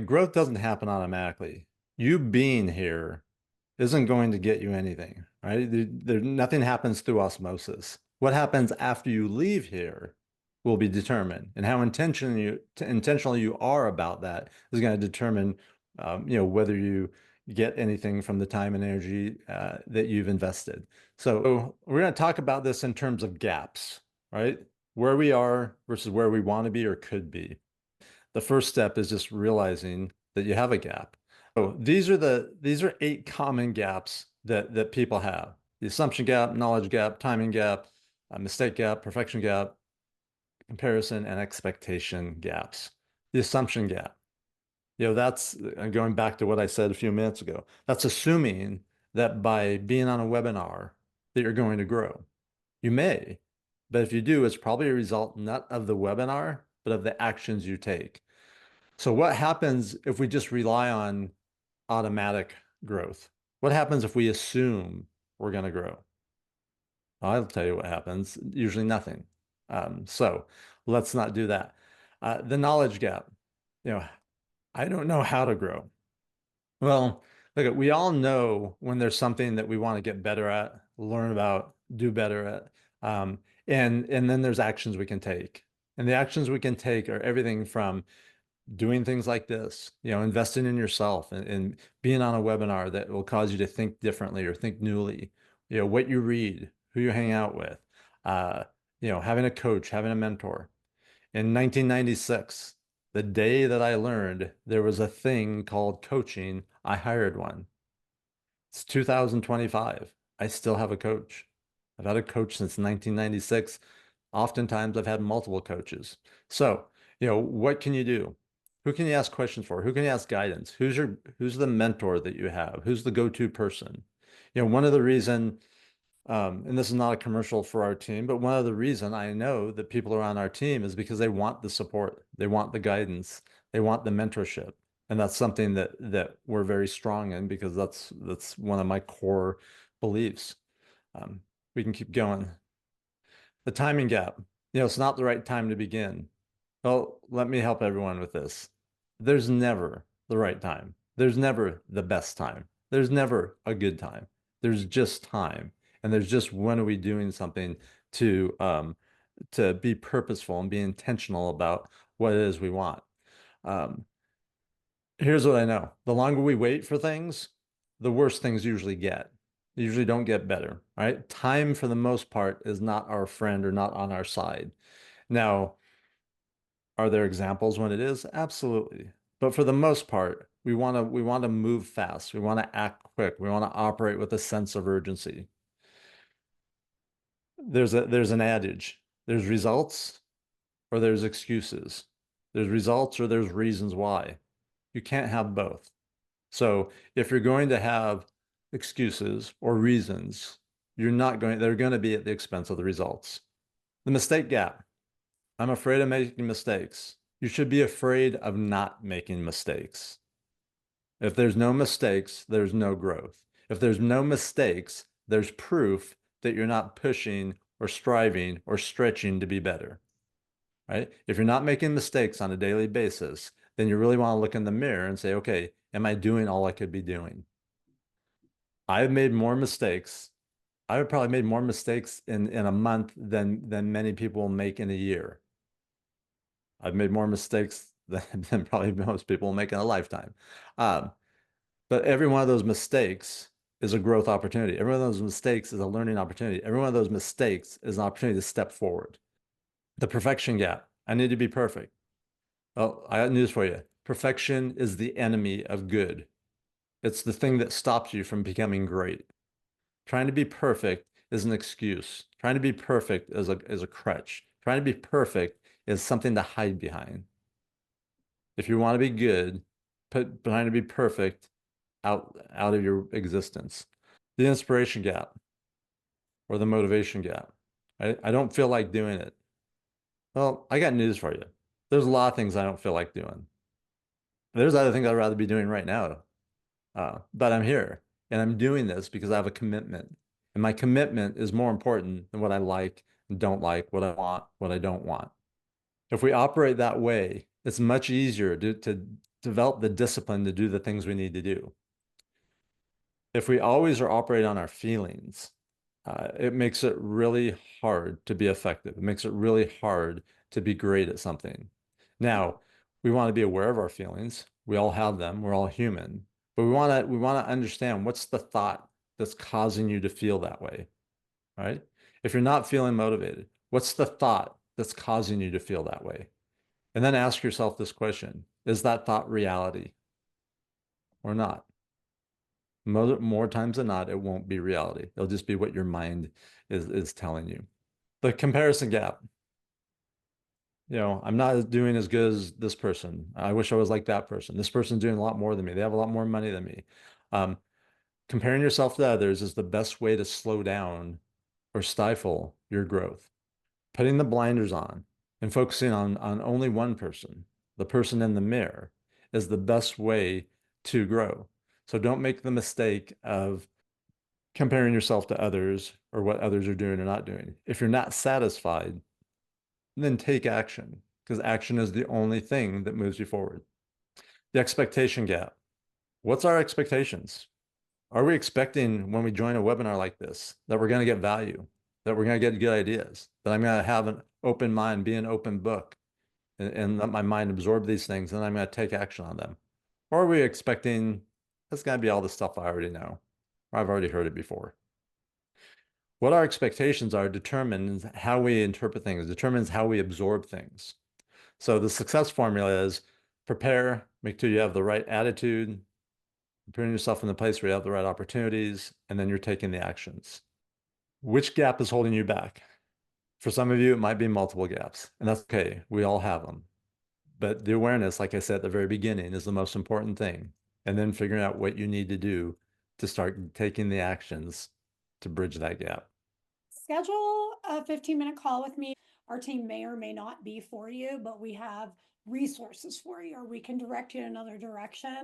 growth doesn't happen automatically. You being here isn't going to get you anything, right? Nothing happens through osmosis. What happens after you leave here will be determined, and how intentional you are about that is going to determine, whether you get anything from the time and energy that you've invested. So we're going to talk about this in terms of gaps, right? Where we are versus where we want to be or could be. The first step is just realizing that you have a gap. So these are 8 common gaps that people have: the assumption gap, knowledge gap, timing gap, mistake gap, perfection gap, comparison, and expectation gaps. The assumption gap, that's going back to what I said a few minutes ago. That's assuming that by being on a webinar that you're going to grow. You may, but if you do, it's probably a result not of the webinar, but of the actions you take. So what happens if we just rely on automatic growth? What happens if we assume we're going to grow? I'll tell you what happens. Usually nothing. So let's not do that. The knowledge gap. I don't know how to grow. Well, look, we all know when there's something that we want to get better at, learn about, do better at. And then there's actions we can take. And the actions we can take are everything from doing things like this, investing in yourself and being on a webinar that will cause you to think differently or think newly, what you read, who you hang out with, having a coach, having a mentor. In 1996, the day that I learned there was a thing called coaching, I hired one. It's 2025. I still have a coach. I've had a coach since 1996. Oftentimes I've had multiple coaches. So, what can you do? Who can you ask questions for? Who can you ask guidance? Who's the mentor that you have? Who's the go-to person? One of the reason, and this is not a commercial for our team, but one of the reason I know that people are on our team is because they want the support, they want the guidance, they want the mentorship. And that's something that we're very strong in because that's one of my core beliefs. We can keep going. The timing gap. It's not the right time to begin. Well, let me help everyone with this. There's never the right time. There's never the best time. There's never a good time. There's just time. And there's just when are we doing something to be purposeful and be intentional about what it is we want. Here's what I know. The longer we wait for things, the worse things usually get. They usually don't get better, right? Time, for the most part, is not our friend or not on our side. Now, are there examples when it is? Absolutely. But for the most part, we want to move fast. We want to act quick. We want to operate with a sense of urgency. There's an adage. There's results or there's excuses. There's results or there's reasons why. You can't have both. So if you're going to have excuses or reasons, they're going to be at the expense of the results. The mistake gap. I'm afraid of making mistakes. You should be afraid of not making mistakes. If there's no mistakes, there's no growth. If there's no mistakes, there's proof that you're not pushing or striving or stretching to be better, right? If you're not making mistakes on a daily basis, then you really want to look in the mirror and say, okay, am I doing all I could be doing? I've made more mistakes. I've probably made more mistakes in a month than many people will make in a year. I've made more mistakes than probably most people will make in a lifetime. But every one of those mistakes is a growth opportunity. Every one of those mistakes is a learning opportunity. Every one of those mistakes is an opportunity to step forward. The perfection gap. I need to be perfect. Well, I got news for you. Perfection is the enemy of good. It's the thing that stops you from becoming great. Trying to be perfect is an excuse. Trying to be perfect is a crutch. Trying to be perfect is something to hide behind. If you want to be good, put trying to be perfect out of your existence. The inspiration gap or the motivation gap. I don't feel like doing it. Well, I got news for you. There's a lot of things I don't feel like doing. There's other things I'd rather be doing right now. But I'm here and I'm doing this because I have a commitment. And my commitment is more important than what I like and don't like, what I want, what I don't want. If we operate that way, it's much easier develop the discipline to do the things we need to do. If we always are operating on our feelings, it makes it really hard to be effective. It makes it really hard to be great at something. Now, we want to be aware of our feelings. We all have them. We're all human. But we want to understand what's the thought that's causing you to feel that way, right? If you're not feeling motivated, what's the thought that's causing you to feel that way? And then ask yourself this question, is that thought reality or not? More times than not, it won't be reality. It'll just be what your mind is telling you. The comparison gap. I'm not doing as good as this person. I wish I was like that person. This person's doing a lot more than me. They have a lot more money than me. Um, Comparing yourself to others is the best way to slow down or stifle your growth. Putting the blinders on and focusing on only one person, the person in the mirror, is the best way to grow. So don't make the mistake of comparing yourself to others or what others are doing or not doing. If you're not satisfied, then take action, because action is the only thing that moves you forward. The expectation gap. What's our expectations? Are we expecting when we join a webinar like this that we're going to get value, that we're going to get good ideas, that I'm going to have an open mind, be an open book, and let my mind absorb these things, and I'm going to take action on them? Or are we expecting that's going to be all the stuff I already know, or I've already heard it before? What our expectations are determines how we interpret things, determines how we absorb things. So the success formula is prepare, make sure you have the right attitude, putting yourself in the place where you have the right opportunities, and then you're taking the actions. Which gap is holding you back? For some of you, it might be multiple gaps, and that's okay. We all have them. But the awareness, like I said at the very beginning, is the most important thing. And then figuring out what you need to do to start taking the actions to bridge that gap. Schedule a 15-minute call with me. Our team may or may not be for you, but we have resources for you, or we can direct you in another direction.